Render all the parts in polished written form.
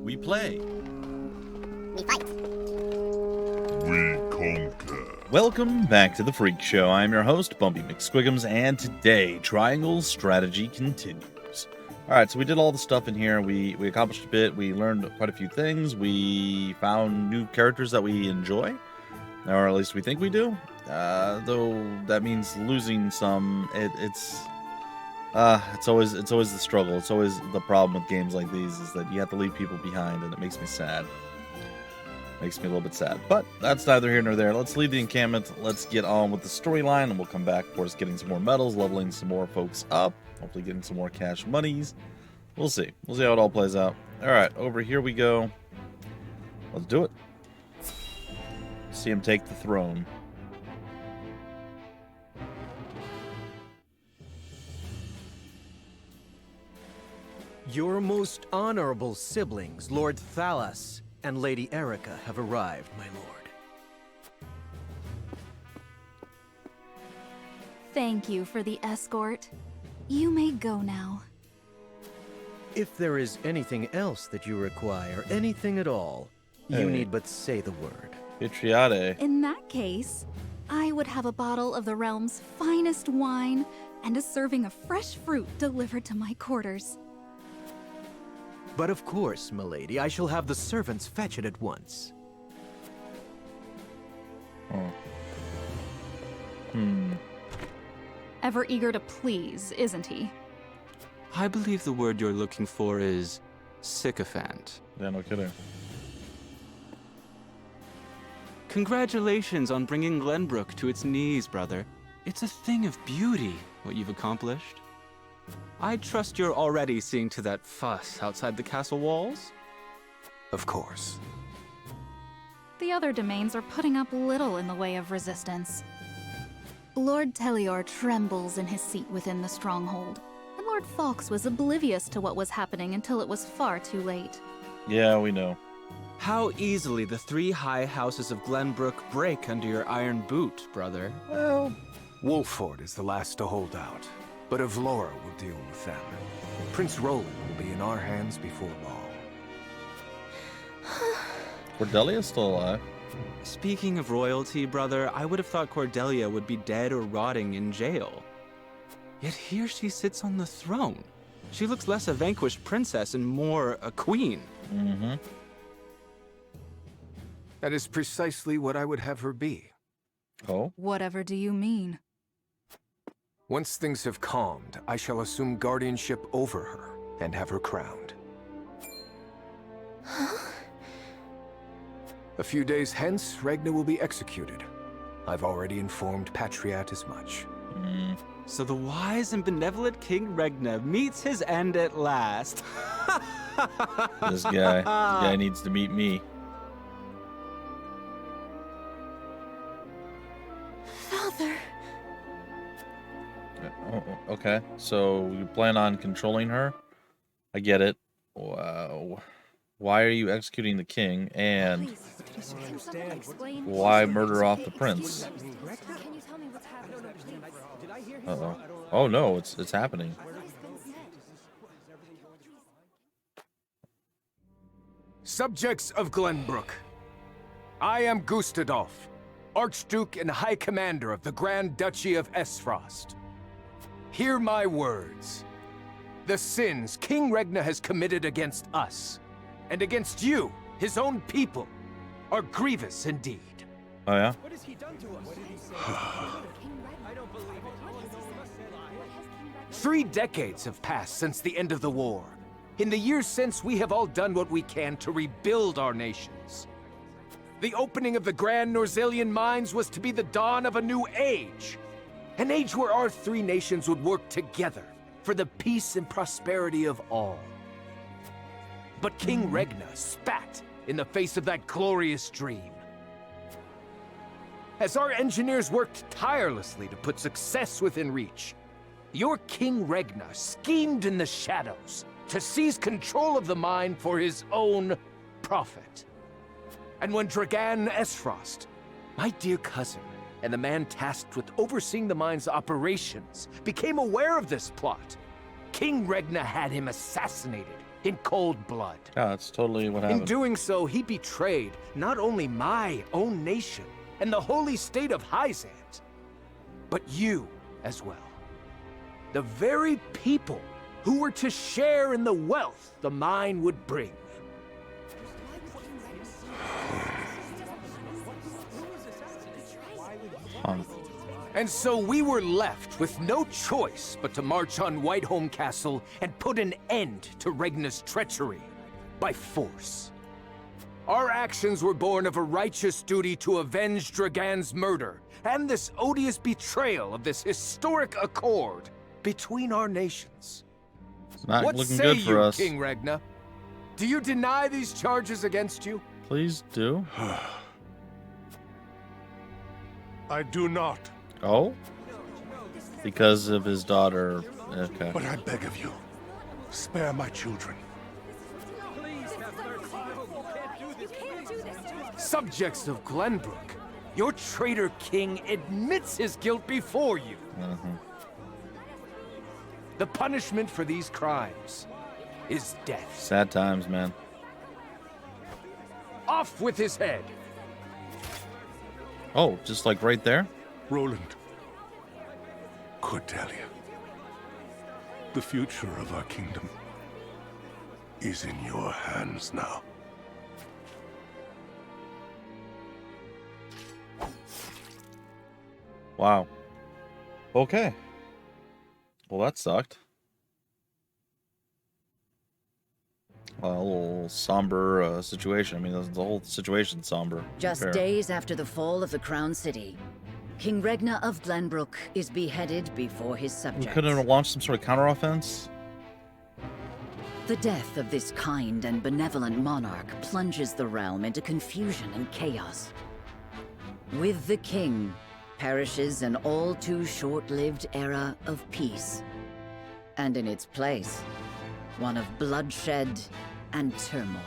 We play. We fight. We conquer. Welcome back to The Freak Show. I'm your host, Bumpy McSquiggums, and today, Triangle's strategy continues. Alright, so we did all the stuff in here. We accomplished a bit. We learned quite a few things. We found new characters that we enjoy. Or at least we think we do. Though that means losing some. It's always the struggle. It's always the problem with games like these is that you have to leave people behind, and it makes me sad. Makes me a little bit sad. But that's neither here nor there. Let's leave the encampment. Let's get on with the storyline, and we'll come back, of course, getting some more medals, leveling some more folks up, hopefully getting some more cash monies. We'll see. We'll see how it all plays out. Alright, over here we go. Let's do it. See him take the throne. Your most honorable siblings, Lord Thalas and Lady Erica, have arrived, my lord. Thank you for the escort. You may go now. If there is anything else that you require, anything at all, you Hey. need but say the word. Patriate. In that case, I would have a bottle of the realm's finest wine and a serving of fresh fruit delivered to my quarters. But of course, milady, I shall have the servants fetch it at once. Ever eager to please, isn't he? I believe the word you're looking for is sycophant. Yeah, no kidding. Congratulations on bringing Glenbrook to its knees, brother. It's a thing of beauty, what you've accomplished. I trust you're already seeing to that fuss outside the castle walls? Of course. The other domains are putting up little in the way of resistance. Lord Telior trembles in his seat within the stronghold, and Lord Fawkes was oblivious to what was happening until it was far too late. Yeah, we know. How easily the three high houses of Glenbrook break under your iron boot, brother. Well, Wolford is the last to hold out, but Avlora will deal with them. Prince Roland will be in our hands before long. Cordelia's still alive. Speaking of royalty, brother, I would have thought Cordelia would be dead or rotting in jail. Yet here she sits on the throne. She looks less a vanquished princess and more a queen. Mm-hmm. That is precisely what I would have her be. Oh? Whatever do you mean? Once things have calmed, I shall assume guardianship over her and have her crowned. A few days hence, Regna will be executed. I've already informed Patriat as much. So the wise and benevolent King Regna meets his end at last. This guy needs to meet me. Father. Oh, okay, so you plan on controlling her? I get it. Wow. Why are you executing the king, and why murder off the prince? Uh-oh. Oh no, it's happening. Subjects of Glenbrook, I am Gustadolf, Archduke and High Commander of the Grand Duchy of Esfrost. Hear my words. The sins King Regna has committed against us, and against you, his own people, are grievous indeed. Oh yeah? What has he done to us? 3 decades have passed since the end of the war. In the years since, we have all done what we can to rebuild our nations. The opening of the Grand Norzelian mines was to be the dawn of a new age. An age where our 3 nations would work together for the peace and prosperity of all. But King Regna spat in the face of that glorious dream. As our engineers worked tirelessly to put success within reach, your King Regna schemed in the shadows to seize control of the mine for his own profit. And when Dragan Esfrost, my dear cousin, and the man tasked with overseeing the mine's operations, became aware of this plot, King Regna had him assassinated in cold blood. Yeah, that's totally what In happened. doing so, he betrayed not only my own nation and the holy state of Hyzant, but you as well. The very people who were to share in the wealth the mine would bring. Huh. And so we were left with no choice but to march on Whiteholm Castle and put an end to Regna's treachery by force. Our actions were born of a righteous duty to avenge Dragan's murder and this odious betrayal of this historic accord between our nations. It's not What looking say good for you, us. King Regna? Do you deny these charges against you? Please do. I do not. Oh? Because of his daughter. Okay. But I beg of you, spare my children. Subjects of Glenbrook, your traitor king admits his guilt before you. The punishment for these crimes is death. Sad times, man. Off with his head! Oh, just like right there? Roland, Cordelia, the future of our kingdom is in your hands now. Wow. Okay. Well, that sucked. A little somber situation. I mean, the whole situation's somber. Just Fair. days after the fall of the Crown City, King Regna of Glenbrook is beheaded before his We subjects. couldn't have launched some sort of counteroffense? The death of this kind and benevolent monarch plunges the realm into confusion and chaos. With the king perishes an all too short-lived era of peace. And in its place, one of bloodshed and turmoil.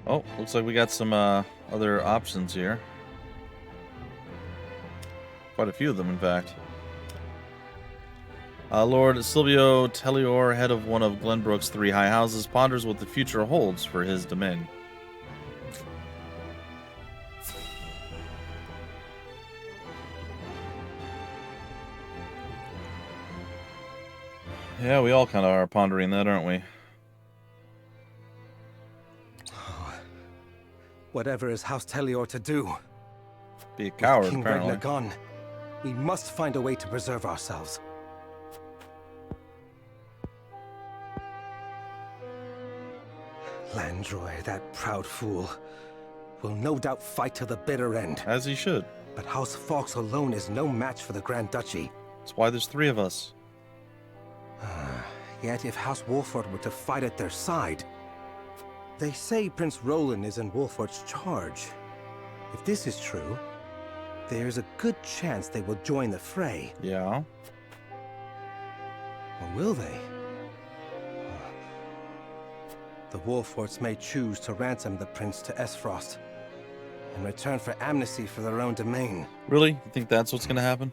Oh, looks like we got some other options here. Quite a few of them, in fact. Lord Silvio Tellior, head of one of Glenbrook's 3 high houses, ponders what the future holds for his domain. Yeah, we all kind of are pondering that, aren't we? Whatever is House Tellior to do, Be a coward, King apparently. Regna gone, we must find a way to preserve ourselves. Landroy, that proud fool, will no doubt fight to the bitter end. As he should. But House Fawkes alone is no match for the Grand Duchy. That's why there's 3 of us. Yet if House Wolford were to fight at their side... They say Prince Roland is in Wolford's charge. If this is true, there's a good chance they will join the fray. Yeah. Or will they? The Wolfords may choose to ransom the prince to Esfrost in return for amnesty for their own domain. Really? You think that's what's gonna happen?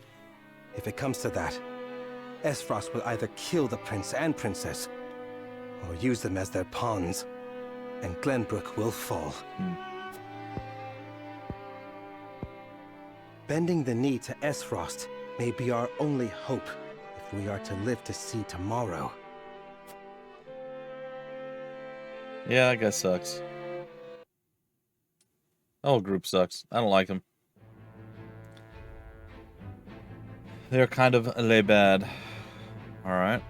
If it comes to that, Esfrost will either kill the prince and princess, or use them as their pawns, and Glenbrook will fall. Bending the knee to Esfrost may be our only hope if we are to live to see tomorrow. Yeah, that guy sucks. The whole group sucks. I don't like them. They're kind of lay bad. Alright.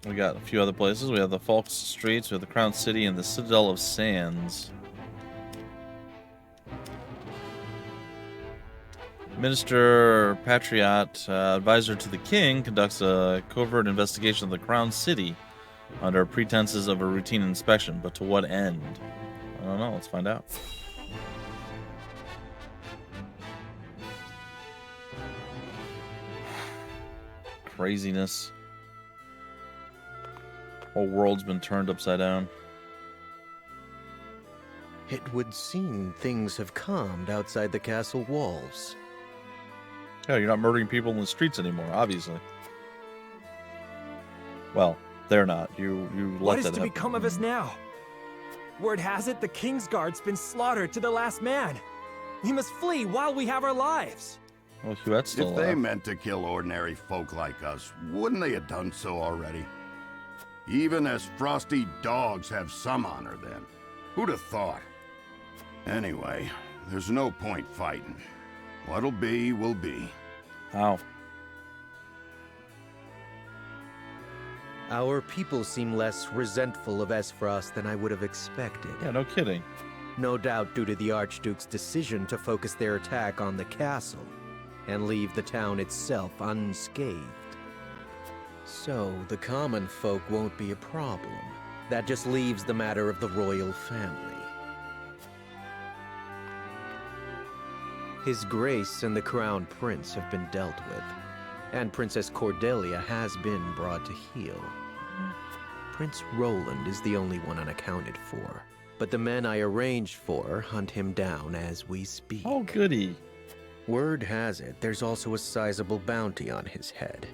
We got a few other places. We have the Falks Streets, we have the Crown City, and the Citadel of Sands. Minister Patriot, advisor to the king, conducts a covert investigation of the Crown City under pretenses of a routine inspection, but to what end? I don't know. Let's find out. Craziness. Whole world's been turned upside down. It would seem things have calmed outside the castle walls. Yeah, you're not murdering people in the streets anymore, obviously. Well, they're not. You let What is that to happen. become of us now? Word has it the King's Guard's been slaughtered to the last man. We must flee while we have our lives. Well, Huette's still If they alive. meant to kill ordinary folk like us, wouldn't they have done so already? Even as frosty dogs have some honor then. Who'd have thought? Anyway, there's no point fighting. What'll be, will be. How? Our people seem less resentful of Esfrost than I would have expected. Yeah, no kidding. No doubt due to the Archduke's decision to focus their attack on the castle and leave the town itself unscathed. So, the common folk won't be a problem. That just leaves the matter of the royal family. His Grace and the Crown Prince have been dealt with, and Princess Cordelia has been brought to heel. Prince Roland is the only one unaccounted for, but the men I arranged for hunt him down as we speak. Oh, goody. Word has it there's also a sizable bounty on his head.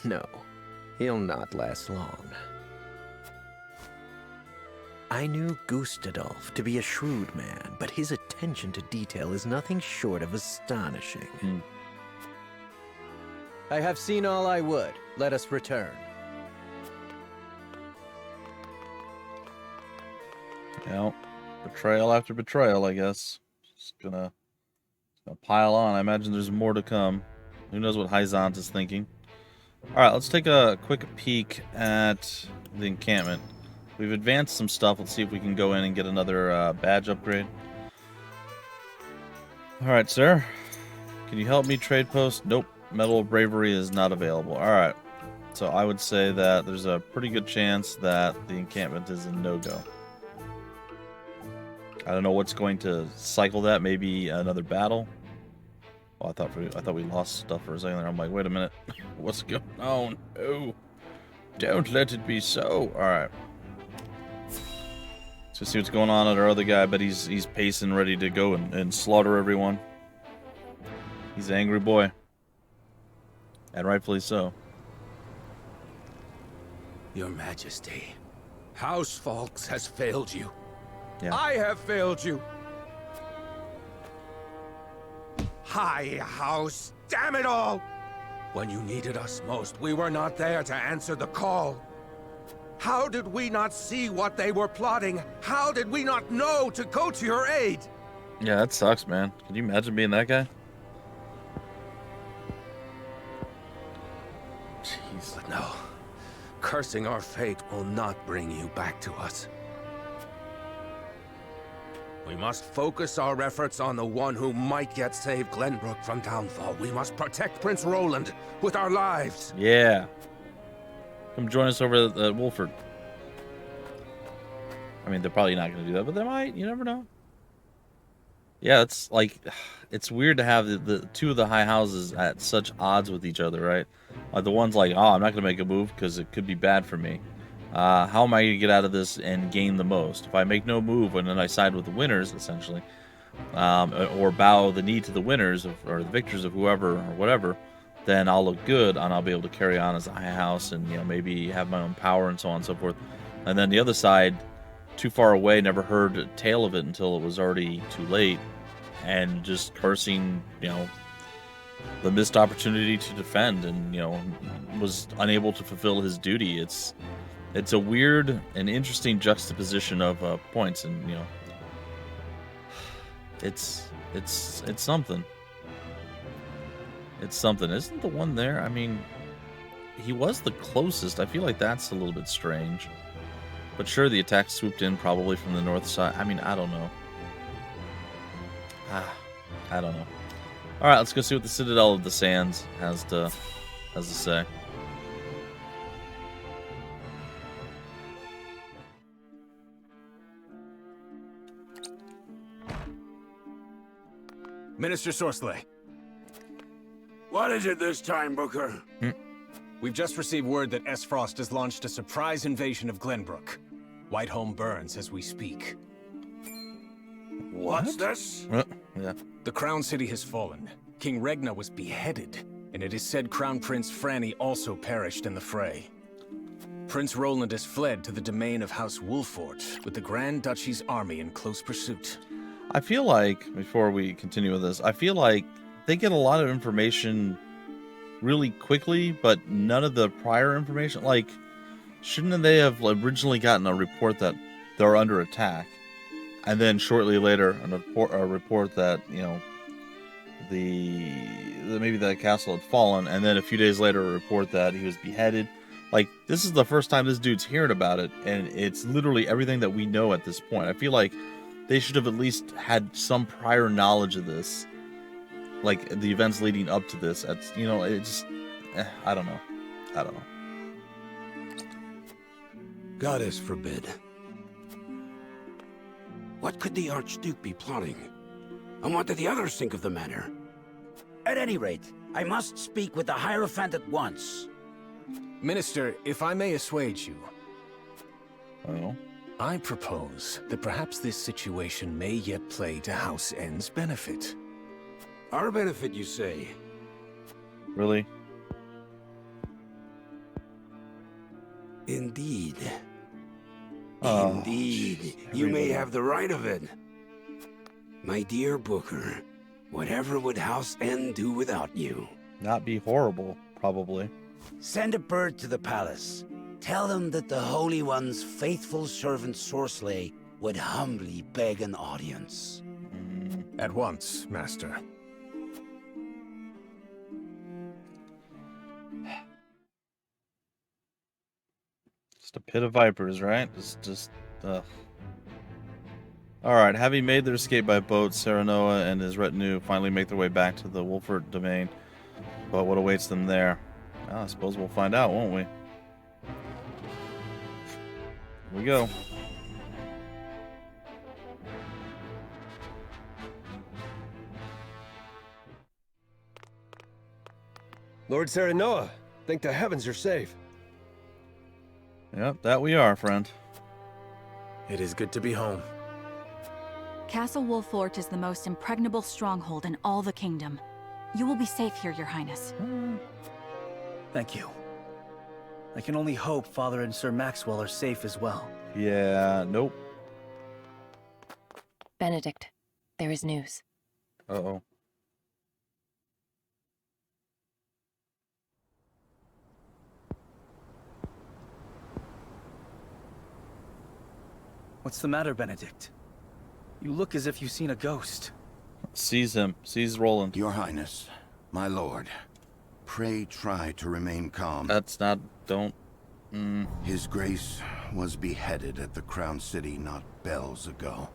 No, he'll not last long. I knew Gustadolf to be a shrewd man, but his attention to detail is nothing short of astonishing. I have seen all I would. Let us return. Yeah, betrayal after betrayal, I guess. Just gonna pile on. I imagine there's more to come. Who knows what Hyzant is thinking. Alright, let's take a quick peek at the encampment. We've advanced some stuff. Let's see if we can go in and get another badge upgrade. Alright, sir. Can you help me trade post? Nope. Medal of Bravery is not available. Alright. So I would say that there's a pretty good chance that the encampment is a no-go. I don't know what's going to cycle that. Maybe another battle. Oh, I thought we lost stuff for a second there. I'm like, wait a minute. What's going on? Oh, don't let it be so. All right. So see what's going on at our other guy. But he's pacing, ready to go and slaughter everyone. He's an angry boy, and rightfully so. Your Majesty, House Falks has failed you. Yeah. I have failed you. High House, damn it all! When you needed us most, we were not there to answer the call. How did we not see what they were plotting? How did we not know to go to your aid? Yeah, that sucks, man. Can you imagine being that guy? Jeez. But no, cursing our fate will not bring you back to us. We must focus our efforts on the one who might yet save Glenbrook from downfall. We must protect Prince Roland with our lives. Yeah. Come join us over at Wolford. I mean, they're probably not going to do that, but they might. You never know. Yeah, it's like, it's weird to have the two of the high houses at such odds with each other, right? Like the one's like, oh, I'm not going to make a move because it could be bad for me. How am I going to get out of this and gain the most? If I make no move and then I side with the winners, essentially, or bow the knee to the winners or the victors of whoever or whatever, then I'll look good and I'll be able to carry on as a high house and, you know, maybe have my own power and so on and so forth. And then the other side, too far away, never heard a tale of it until it was already too late, and just cursing, you know, the missed opportunity to defend, and, you know, was unable to fulfill his duty. It's a weird and interesting juxtaposition of points, and, you know, it's something. It's something. Isn't the one there? I mean, he was the closest. I feel like that's a little bit strange. But sure, the attack swooped in probably from the north side. I mean, I don't know. I don't know. All right, let's go see what the Citadel of the Sands has to say. Minister Sorsley. What is it this time, Booker? We've just received word that Esfrost has launched a surprise invasion of Glenbrook. Whiteholm burns as we speak. What's this? Yeah. The Crown City has fallen. King Regna was beheaded, and it is said Crown Prince Franny also perished in the fray. Prince Roland has fled to the domain of House Wolfort, with the Grand Duchy's army in close pursuit. I feel like, before we continue with this, I feel like they get a lot of information really quickly, but none of the prior information. Like, shouldn't they have originally gotten a report that they're under attack, and then shortly later a report that, you know, maybe the castle had fallen, and then a few days later a report that he was beheaded? Like, this is the first time this dude's hearing about it, and it's literally everything that we know at this point. I feel like they should have at least had some prior knowledge of this, like the events leading up to this. It's, you know, it's just, I don't know. Goddess forbid. What could the Archduke be plotting? And what did the others think of the matter? At any rate, I must speak with the Hierophant at once. Minister, if I may assuage you. Oh. I propose that perhaps this situation may yet play to House N's benefit. Our benefit, you say? Really? Indeed. Oh, Indeed. geez, You may have the right of it. My dear Booker, whatever would House N do without you? Not be horrible, probably. Send a bird to the palace. Tell them that the Holy One's faithful servant Sorsley would humbly beg an audience. At once, Master. Just a pit of vipers, right? Just ugh. Alright, having made their escape by boat, Serenoa and his retinue finally make their way back to the Wolfert domain. But what awaits them there? Well, I suppose we'll find out, won't we? Here we go. Lord Serenoa, thank the heavens you're safe. Yep, that we are, friend. It is good to be home. Castle Wolfort is the most impregnable stronghold in all the kingdom. You will be safe here, Your Highness. Thank you. I can only hope Father and Sir Maxwell are safe as well. Yeah, nope. Benedict, there is news. Uh-oh. What's the matter, Benedict? You look as if you've seen a ghost. Seize him. Seize Roland. Your Highness, my lord, pray try to remain calm. That's not... don't... His Grace was beheaded at the Crown City not bells ago.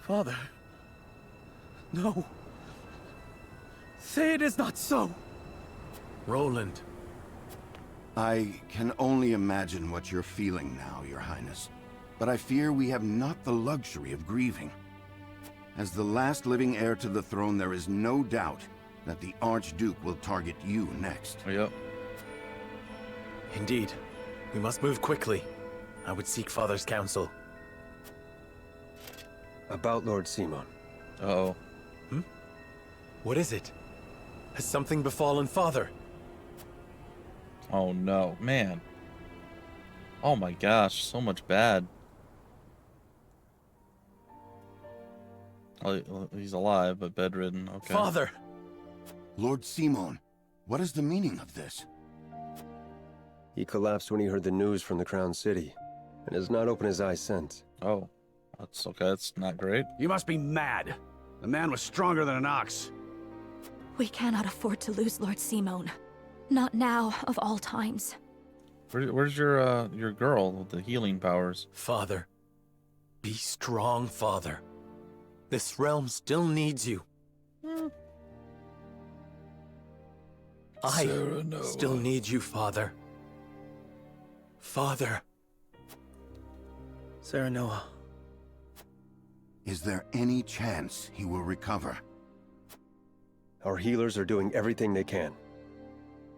Father. No. Say it is not so. Roland. I can only imagine what you're feeling now, Your Highness. But I fear we have not the luxury of grieving. As the last living heir to the throne, there is no doubt that the Archduke will target you next. Yep. Indeed. We must move quickly. I would seek Father's counsel. About Lord Simon. Uh-oh. What is it? Has something befallen Father? Oh no, man. Oh my gosh, so much bad. Oh, he's alive, but bedridden. Okay. Father! Lord Simon, what is the meaning of this? He collapsed when he heard the news from the Crown City, and has not opened his eyes since. Oh, that's okay. That's not great. You must be mad. The man was stronger than an ox. We cannot afford to lose Lord Simon. Not now, of all times. Where's your girl with the healing powers? Father. Be strong, Father. This realm still needs you. I still need you, Father. Father. Serenoa. Is there any chance he will recover? Our healers are doing everything they can,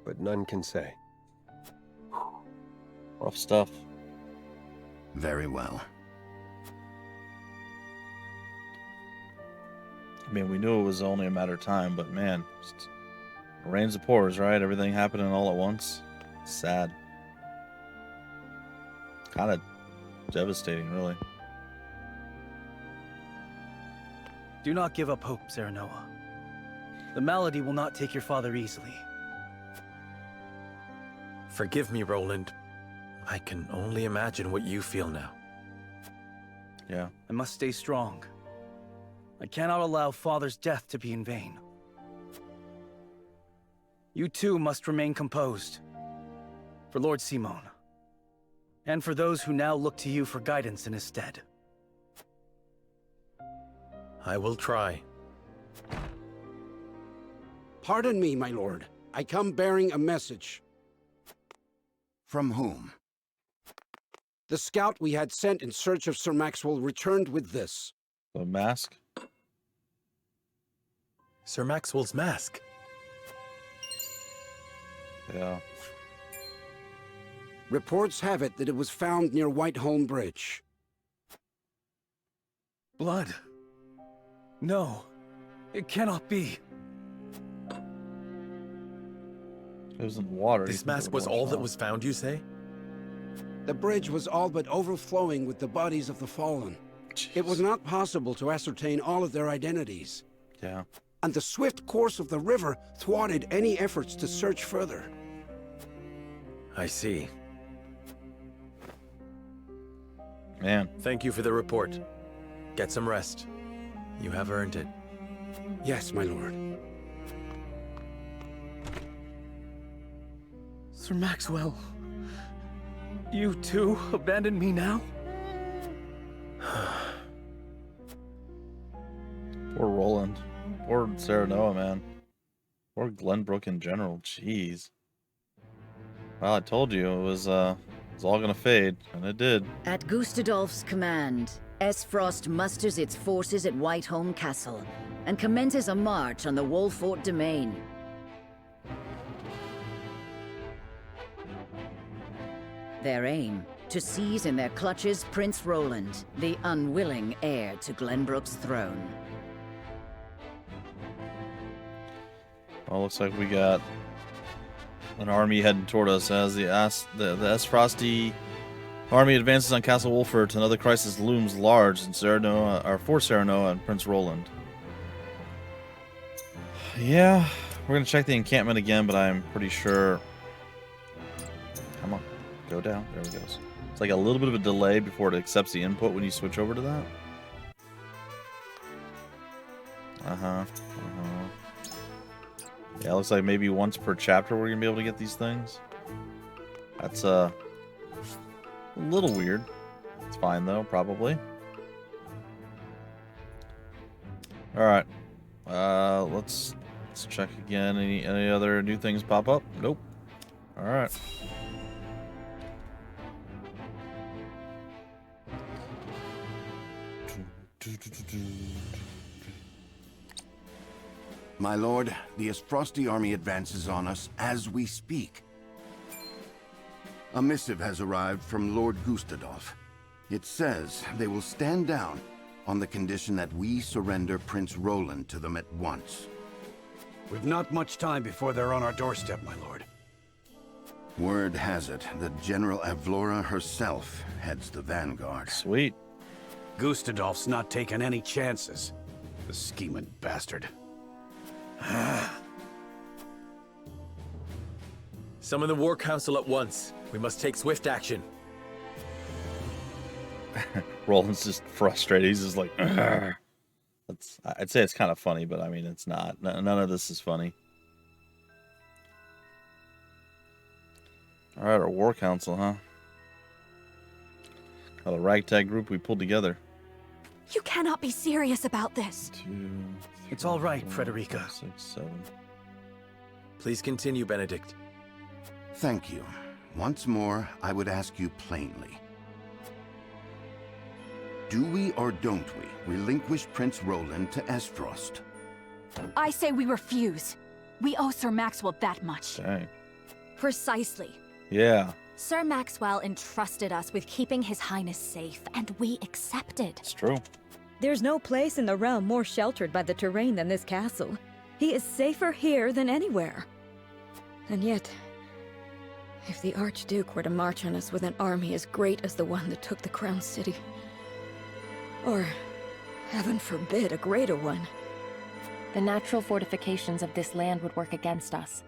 but none can say. Rough stuff. Very well. I mean, we knew it was only a matter of time, but man, just Rains of pores, right? Everything happening all at once. Sad. Kind of devastating, really. Do not give up hope, Serenoa. The malady will not take your father easily. Forgive me, Roland. I can only imagine what you feel now. Yeah. I must stay strong. I cannot allow father's death to be in vain. You too must remain composed. For Lord Simon. And for those who now look to you for guidance in his stead. I will try. Pardon me, my lord. I come bearing a message. From whom? The scout we had sent in search of Sir Maxwell returned with this. The mask? Sir Maxwell's mask. Yeah. Reports have it that it was found near Whiteholm Bridge. Blood. No. It cannot be. It was in water. This mask was all that was found, you say? The bridge was all but overflowing with the bodies of the fallen. Jeez. It was not possible to ascertain all of their identities. Yeah. And the swift course of the river thwarted any efforts to search further. I see. Man. Thank you for the report. Get some rest. You have earned it. Yes, my lord. Sir Maxwell. You too abandon me now? Poor Roland. Poor Serenoa, man. Poor Glenbrook in general. Jeez. Well, I told you it was all gonna fade, and it did. At Gustadolf's command, Frost musters its forces at Whiteholm Castle and commences a march on the Wolfort domain. Their aim, to seize in their clutches Prince Roland, the unwilling heir to Glenbrook's throne. Well, looks like we got an army heading toward us as the Frosty army advances on Castle Wolfert. Another crisis looms large in Serenoa, or for Serenoa and Prince Roland. Yeah, we're gonna check the encampment again, but I'm pretty sure. Come on, go down. There it goes. It's like a little bit of a delay before it accepts the input when you switch over to that. Yeah, it looks like maybe once per chapter we're gonna be able to get these things. That's a little weird. It's fine though, probably. All right, let's check again. Any other new things pop up? Nope. All right. My lord, the Frosty army advances on us as we speak. A missive has arrived from Lord Gustadolf. It says they will stand down on the condition that we surrender Prince Roland to them at once. We've not much time before they're on our doorstep, my lord. Word has it that General Avlora herself heads the vanguard. Sweet. Gustadolf's not taking any chances. The scheming bastard. Summon the War Council at once. We must take swift action. Roland's just frustrated. He's just like, I'd say it's kind of funny, but I mean, it's not. None of this is funny. All right, our War Council, huh? Oh, the ragtag group we pulled together. You cannot be serious about this. 2, 3, It's all right, 4, Frederica. 5, 6, 7. Please continue, Benedict. Thank you. Once more, I would ask you plainly. Do we or don't we relinquish Prince Roland to Esfrost? I say we refuse. We owe Sir Maxwell that much. Dang. Precisely. Yeah. Sir Maxwell entrusted us with keeping His Highness safe, and we accepted. It's true. There's no place in the realm more sheltered by the terrain than this castle. He is safer here than anywhere. And yet, if the Archduke were to march on us with an army as great as the one that took the Crown City, or, heaven forbid, a greater one, the natural fortifications of this land would work against us.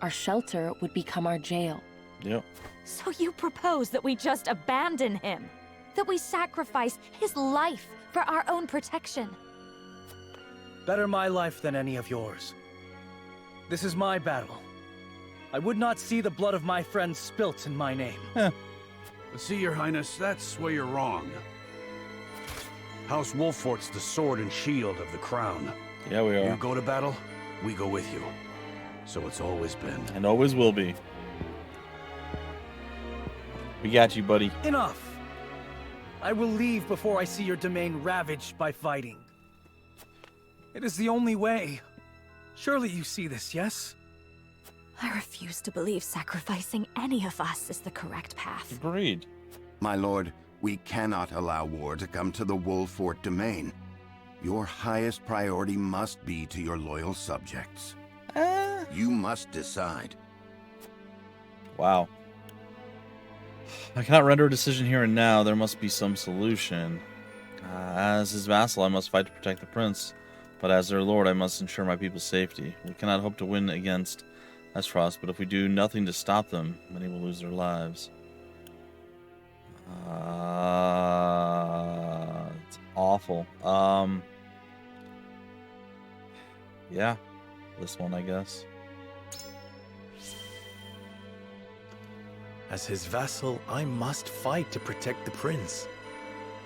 Our shelter would become our jail. Yep. So you propose that we just abandon him? That we sacrifice his life for our own protection? Better my life than any of yours. This is my battle. I would not see the blood of my friends spilt in my name. See, Your Highness, that's where you're wrong. House Wolfort's the sword and shield of the crown. Yeah, we are. You go to battle, we go with you. So it's always been. And always will be. We got you, buddy. Enough! I will leave before I see your domain ravaged by fighting. It is the only way. Surely you see this, yes? I refuse to believe sacrificing any of us is the correct path. Agreed. My lord, we cannot allow war to come to the Wolfort domain. Your highest priority must be to your loyal subjects. You must decide. Wow. I cannot render a decision here and now. There must be some solution. As his vassal, I must fight to protect the prince. But as their lord, I must ensure my people's safety. We cannot hope to win against Esfrost, but if we do nothing to stop them, many will lose their lives. It's awful. Yeah, this one, I guess. As his vassal, I must fight to protect the prince.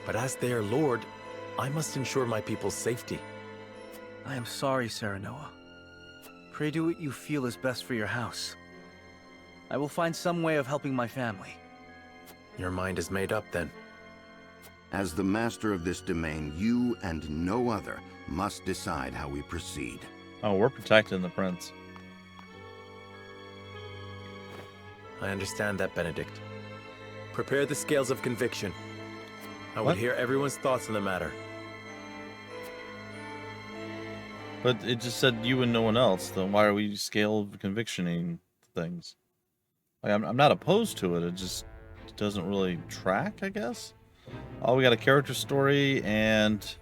But as their lord, I must ensure my people's safety. I am sorry, Serenoa. Pray do what you feel is best for your house. I will find some way of helping my family. Your mind is made up, then. As the master of this domain, you and no other must decide how we proceed. Oh, we're protecting the prince. I understand that, Benedict. Prepare the scales of conviction. I What? would hear everyone's thoughts on the matter. But it just said you and no one else. Then why are we scale of convictioning things? Like, I'm not opposed to it. It just doesn't really track, I guess. Oh, we got a character story and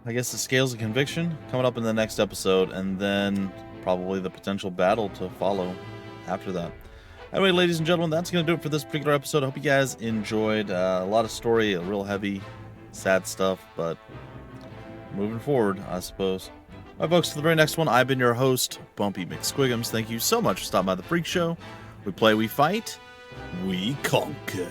I guess the scales of conviction coming up in the next episode, and then probably the potential battle to follow after that. Anyway, ladies and gentlemen, that's going to do it for this particular episode. I hope you guys enjoyed. A lot of story, a real heavy, sad stuff, but moving forward, I suppose. All right, folks, to the very next one, I've been your host, Bumpy McSquigums. Thank you so much for stopping by the Freak Show. We play, we fight, we conquer.